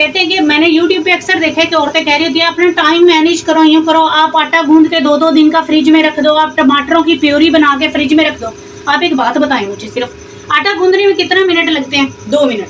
कहते हैं कि मैंने YouTube पे अक्सर देखा है कि औरतें कह रही होती है अपना टाइम मैनेज करो, यूँ करो, आप आटा गूंद के 2-2 दिन का फ्रिज में रख दो, आप टमाटरों की प्योरी बना के फ्रिज में रख दो। आप एक बात बताएं मुझे, सिर्फ आटा गूंदने में कितना मिनट लगते हैं? 2 मिनट,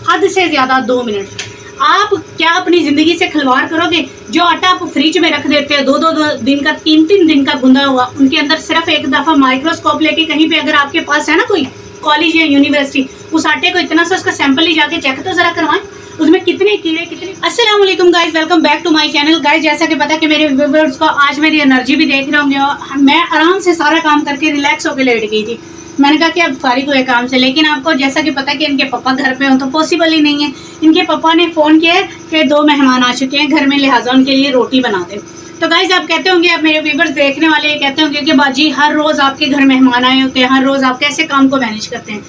हद से ज्यादा 2 मिनट। आप क्या अपनी जिंदगी से खिलवाड़ करोगे? जो आटा आप फ्रिज में रख देते हैं 2-2 दिन का, 3-3 दिन का गुंदा हुआ, उनके अंदर सिर्फ एक दफा माइक्रोस्कोप लेके कहीं पे अगर आपके पास है ना कोई कॉलेज या यूनिवर्सिटी, उस आटे को इतना सा उसका सैंपल ही जाके चेक तो जरा करवाएं, उसमें कितने कीड़े कितने। अस्सलाम वालेकुम guys, welcome back to my channel. Guys जैसा कि पता कि मेरे व्यूअर्स को आज मेरी एनर्जी भी देख रहे होंगे, मैं आराम से सारा काम करके रिलैक्स होकर लेट गई थी। मैंने कहा कि अब फारिग हुए काम से, लेकिन आपको जैसा कि पता कि इनके पापा घर पे हो तो पॉसिबल ही नहीं है। इनके पापा ने फ़ोन किया है कि 2 मेहमान आ चुके हैं घर में, लिहाजा उनके लिए रोटी बना दें। तो गाइस आप कहते होंगे, आप मेरे व्यूअर्स देखने वाले कहते होंगे कि बाजी हर रोज़ आपके घर मेहमान आए होते हैं, हर रोज़ आप कैसे काम को मैनेज करते हैं।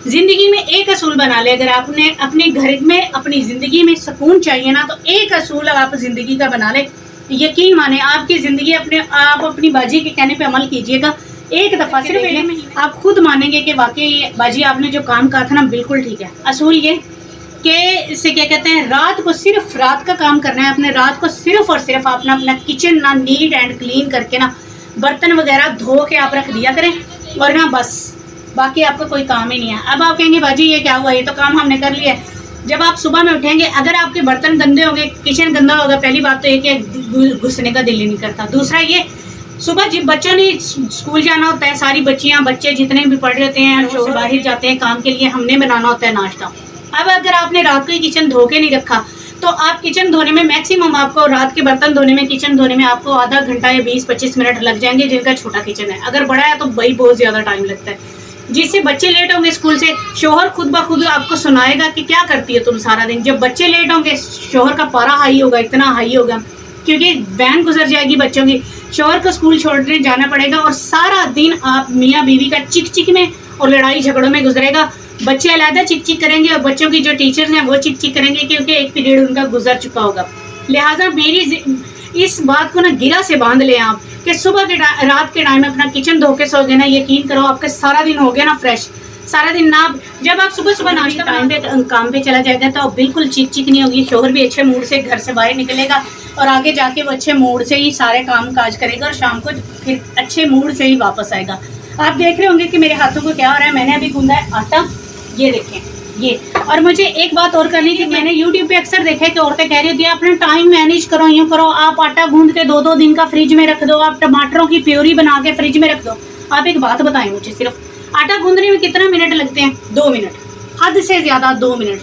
जिंदगी में एक असूल बना ले, अगर आपने अपने घर में अपनी जिंदगी में सुकून चाहिए ना, तो एक असूल आप जिंदगी का बना ले। यकीन माने आपकी जिंदगी आप अपनी बाजी के कहने पे अमल कीजिएगा, एक दफा सिर्फ आप खुद मानेंगे कि वाकई बाजी आपने जो काम कहा था ना बिल्कुल ठीक है। असूल ये कि इसे क्या कहते हैं, रात को सिर्फ रात का काम करना है अपने। रात को सिर्फ और सिर्फ आपने अपना किचन ना नीट एंड क्लीन करके ना बर्तन वगैरह धो के आप रख दिया करें, और ना बस बाकी आपका कोई काम ही नहीं है। अब आप कहेंगे बाजी ये क्या हुआ, ये तो काम हमने कर लिया है। जब आप सुबह में उठेंगे, अगर आपके बर्तन गंदे होंगे, किचन गंदा होगा, पहली बात तो ये कि घुसने का दिल ही नहीं करता। दूसरा ये, सुबह जब बच्चों ने स्कूल जाना होता है, सारी बच्चियां बच्चे जितने भी पढ़ रहे होते हैं वो बाहर जाते हैं काम के लिए, हमने बनाना होता है नाश्ता। अब अगर आपने रात को ही किचन धो के नहीं रखा, तो आप किचन धोने में मैक्सिमम आपको रात के बर्तन धोने में, किचन धोने में आपको आधा घंटा या 20-25 मिनट लग जाएंगे, जिनका छोटा किचन है। अगर बड़ा है तो भाई बहुत ज्यादा टाइम लगता है, जिससे बच्चे लेट होंगे स्कूल से, शोहर खुद ब खुद आपको सुनाएगा कि क्या करती है तुम सारा दिन। जब बच्चे लेट होंगे, शोहर का पारा हाई होगा, इतना हाई होगा क्योंकि वैन गुजर जाएगी बच्चों की, शोहर को स्कूल छोड़ने जाना पड़ेगा, और सारा दिन आप मियाँ बीवी का चिक चिक में और लड़ाई झगड़ों में गुजरेगा। बच्चे अलहदा चिक चिक करेंगे और बच्चों की जो टीचर्स हैं वो चिक चिक करेंगे, क्योंकि एक पीरियड उनका गुजर चुका होगा। लिहाजा मेरी इस बात को ना गिरा से बांध ले आप कि सुबह के रात के टाइम में अपना किचन धो के सोगे ना, यकीन करो आपका सारा दिन हो गया ना फ्रेश। सारा दिन ना, जब आप सुबह सुबह नाश्ता टाइम पे काम पे चला जाएगा तो बिल्कुल चिक चिक नहीं होगी, शोहर भी अच्छे मूड से घर से बाहर निकलेगा, और आगे जाके वो अच्छे मूड से ही सारे काम काज करेगा, और शाम को फिर अच्छे मूड से ही वापस आएगा। आप देख रहे होंगे कि मेरे हाथों को क्या हो रहा है। मैंने अभी गूंदा है आटा, ये देखें ये। और मुझे एक बात और करनी थी, मैंने YouTube पे अक्सर देखा है कि औरतें कह रही होती है अपना टाइम मैनेज करो, यूँ करो, आप आटा गूंद के 2-2 दिन का फ्रिज में रख दो, आप टमाटरों की प्योरी बना के फ्रिज में रख दो। आप एक बात बताएं मुझे, सिर्फ आटा गूंदने में कितना मिनट लगते हैं? 2 मिनट, हद से ज्यादा 2 मिनट।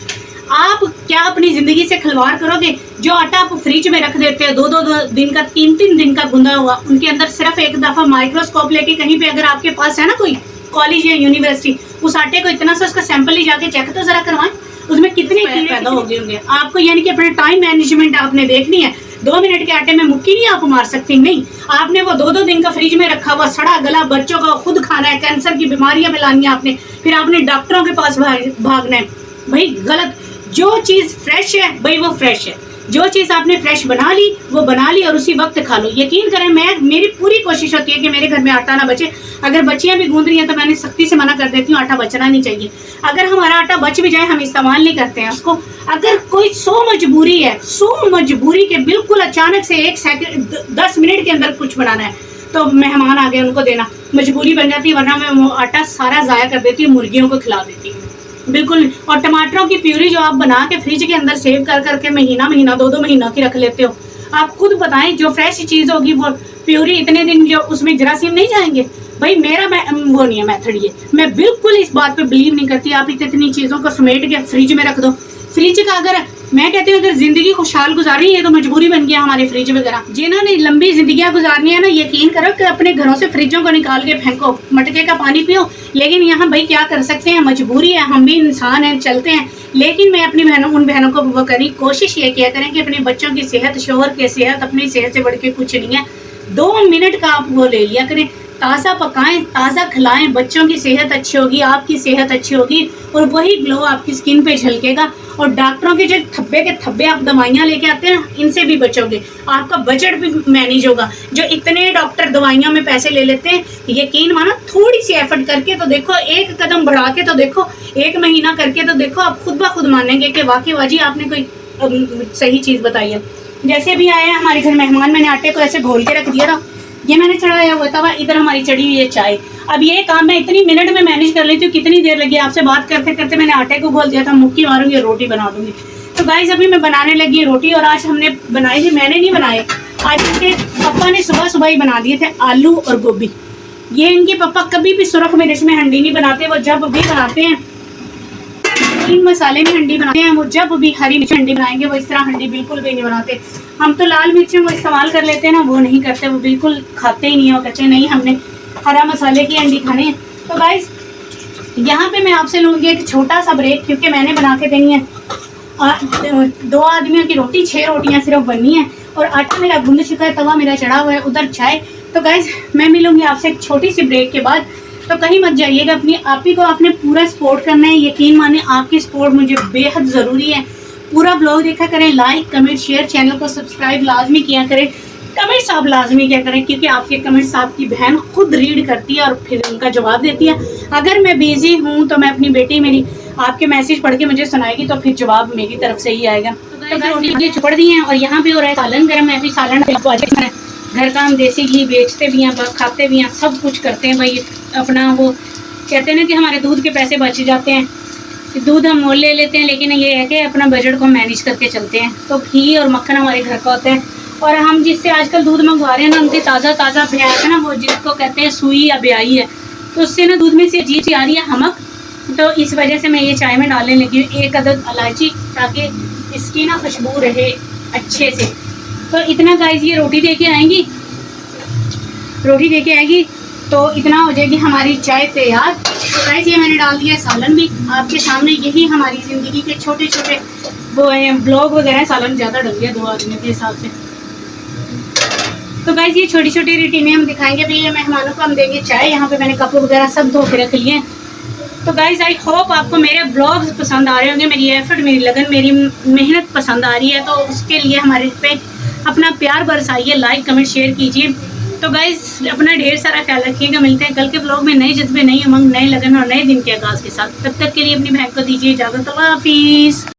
आप क्या अपनी जिंदगी से खिलवाड़ करोगे? जो आटा आप फ्रिज में रख देते हैं 2-2 दिन का, 3-3 दिन का गुंदा हुआ, उनके अंदर सिर्फ एक दफा माइक्रोस्कोप लेके कहीं पे अगर आपके पास है ना कोई कॉलेज या यूनिवर्सिटी, उस आटे को इतना सा उसका सैंपल ही जाके चेक तो जरा करवाएं, उसमें कितने कीड़े पैदा हो गए होंगे। आपको यानी कि अपना टाइम मैनेजमेंट आपने देखनी है। 2 मिनट के आटे में मुक्की नहीं आप मार सकती, नहीं। आपने वो 2-2 दिन का फ्रिज में रखा हुआ सड़ा गला बच्चों का खुद खाना है, कैंसर की बीमारियां फैलानी है आपने, फिर आपने डॉक्टरों के पास भागना है। भाई गलत। जो चीज फ्रेश है भाई वो फ्रेश है, जो चीज आपने फ्रेश बना ली वो बना ली, और उसी वक्त खा लो। यकीन करें, मेरी पूरी कोशिश होती है कि मेरे घर में आटा ना बचे। अगर बच्चियां भी गूंद रही हैं तो मैंने सख्ती से मना कर देती हूँ, आटा बचना नहीं चाहिए। अगर हमारा आटा बच भी जाए, हम इस्तेमाल नहीं करते हैं उसको। अगर कोई 100 मजबूरी है, 100 मजबूरी के बिल्कुल अचानक से 1 सेकंड 10 मिनट के अंदर कुछ बनाना है, तो मेहमान आ गए उनको देना मजबूरी बन जाती है, वरना मैं वो आटा सारा ज़ाया कर देती हूँ, मुर्गियों को खिला देती हूँ बिल्कुल। और टमाटरों की प्यूरी जो आप बना के फ्रिज के अंदर सेव कर करके महीना 2-2 महीना की रख लेते हो, आप खुद बताएं जो फ्रेश चीज़ होगी वो प्यूरी इतने दिन जो उसमें जरासीम नहीं जाएंगे। भाई मेरा वो नहीं है मेथड ये, मैं बिल्कुल इस बात पे बिलीव नहीं करती। आप इतनी चीज़ों को समेट के फ्रिज में रख दो। फ्रिज का अगर मैं कहती हूँ अगर जिंदगी खुशहाल गुजारनी है तो मजबूरी बन गया हमारे फ्रिज वगैरह। जिन्होंने लंबी जिंदगियां गुजारनी है ना, यकीन करो कि अपने घरों से फ्रिजों को निकाल के फेंको, मटके का पानी पियो। लेकिन यहाँ भाई क्या कर सकते हैं, मजबूरी है, हम भी इंसान हैं, चलते हैं। लेकिन मैं अपनी उन बहनों को वो करी कोशिश ये किया करें कि अपने बच्चों की सेहत, शोहर की सेहत, अपनी सेहत से बढ़ के कुछ नहीं है। 2 मिनट का आप वो ले लिया करें, ताज़ा पकाएं, ताज़ा खिलाएं, बच्चों की सेहत अच्छी होगी, आपकी सेहत अच्छी होगी, और वही ग्लो आपकी स्किन पे झलकेगा। और डॉक्टरों के जो थब्बे के थब्बे आप दवाइयाँ लेके आते हैं, इनसे भी बचोगे, आपका बजट भी मैनेज होगा। जो इतने डॉक्टर दवाइयों में पैसे ले लेते हैं, यकीन मानो थोड़ी सी एफर्ट करके तो देखो, एक कदम बढ़ा के तो देखो, 1 महीना करके तो देखो, आप खुद ब खुद मानेंगे कि वाकई वाजी आपने कोई सही चीज़ बताई है। जैसे भी आए हैं हमारे घर मेहमान, मैंने आटे को ऐसे घोल के रख दिया था, ये मैंने चढ़ाया हुआ तवा, इधर हमारी चढ़ी हुई है चाय। अब ये काम मैं इतनी मिनट में मैनेज कर लेती हूँ। कितनी देर लगी आपसे बात करते करते, मैंने आटे को घोल दिया था, मुक्की मारूंगी और रोटी बना दूंगी। तो गाइस अभी मैं बनाने लगी रोटी, और आज हमने बनाई थी, मैंने नहीं बनाए, आज इनके पापा ने सुबह सुबह ही बना दिए थे आलू और गोभी। ये इनके पापा कभी भी सुरख मिर्च में हंडी नहीं बनाते, वो जब भी बनाते हैं इन मसाले में हंडी बनाते हैं, वो जब भी हरी मिर्च हंडी बनाएंगे वो इस तरह हंडी बिल्कुल भी नहीं बनाते। हम तो लाल मिर्चें वो इस्तेमाल कर लेते हैं ना, वो नहीं करते, वो बिल्कुल खाते ही नहीं है, वो कहते नहीं हमने हरा मसाले की हंडी खानी है। तो गाइस यहाँ पे मैं आपसे लूँगी एक छोटा सा ब्रेक, क्योंकि मैंने बना के देनी है 2 आदमियों की रोटी, 6 रोटियाँ सिर्फ बननी है, और आटा मेरा गूंद चुका है, तवा मेरा चढ़ा हुआ है, उधर चाय। तो गाइस मैं मिलूँगी आपसे एक छोटी सी ब्रेक के बाद, तो कहीं मत जाइएगा। अपनी आप ही को आपने पूरा सपोर्ट करना है, यकीन माने आपकी सपोर्ट मुझे बेहद ज़रूरी है। पूरा ब्लॉग देखा करें, लाइक कमेंट शेयर, चैनल को सब्सक्राइब लाजमी किया करें, कमेंट्स आप लाजमी किया करें, क्योंकि आपके कमेंट्स आपकी बहन खुद रीड करती है और फिर उनका जवाब देती है। अगर मैं बिजी हूँ तो मैं अपनी बेटी मेरी आपके मैसेज पढ़ के मुझे सुनाएगी, तो फिर जवाब मेरी तरफ से ही आएगा। तो रोटी चुपड़ दी हैं, और यहाँ पे हो रहा है सालन गर्म है। अभी सालन घर का हम देसी घी बेचते भी हैं, खाते भी हैं, सब कुछ करते हैं भाई। अपना वो कहते हैं ना कि हमारे दूध के पैसे बच जाते हैं, दूध हम मोल ले लेते हैं, लेकिन ये है कि अपना बजट को मैनेज करके चलते हैं। तो घी और मक्खन हमारे घर का होता है, और हम जिससे आजकल दूध मंगवा रहे हैं ना, उनकी ताज़ा भैंस है ना, वो जिसको कहते हैं सुई या ब्याई है, तो उससे ना दूध में से अजीब सी आ रही है हमक। तो इस वजह से मैं ये चाय में डालने लगी हूँ 1 अदद इलायची, ताकि इसकी ना खुशबू रहे अच्छे से। तो इतना गाइस ये रोटी दे के आएंगी, तो इतना हो जाएगी हमारी चाय तैयार। तो गाइस ये मैंने डाल दिया सालन भी आपके सामने। यही हमारी ज़िंदगी के छोटे छोटे वो हैं ब्लॉग वगैरह, सालन ज़्यादा डल गया 2 आदमियों के हिसाब से। तो गाइस ये छोटी छोटी रूटीनें हम दिखाएंगे भी, ये मेहमानों को हम देंगे चाय। यहाँ पे मैंने कप वगैरह सब धो के रख लिए हैं। तो गाइस आई होप आपको मेरे ब्लॉग्स पसंद आ रहे होंगे, मेरी एफर्ट, मेरी लगन, मेरी मेहनत पसंद आ रही है। तो उसके लिए हमारे पे अपना प्यार बरसाइए, लाइक कमेंट शेयर कीजिए। तो गाइस अपना ढेर सारा ख्याल रखिएगा। मिलते हैं कल के ब्लॉग में नए जज्बे, नई उमंग, नए लगन और नए दिन के आगाज़ के साथ। तब तक के लिए अपनी बहन को दीजिए इजाज़त। अल्लाह हाफिज़।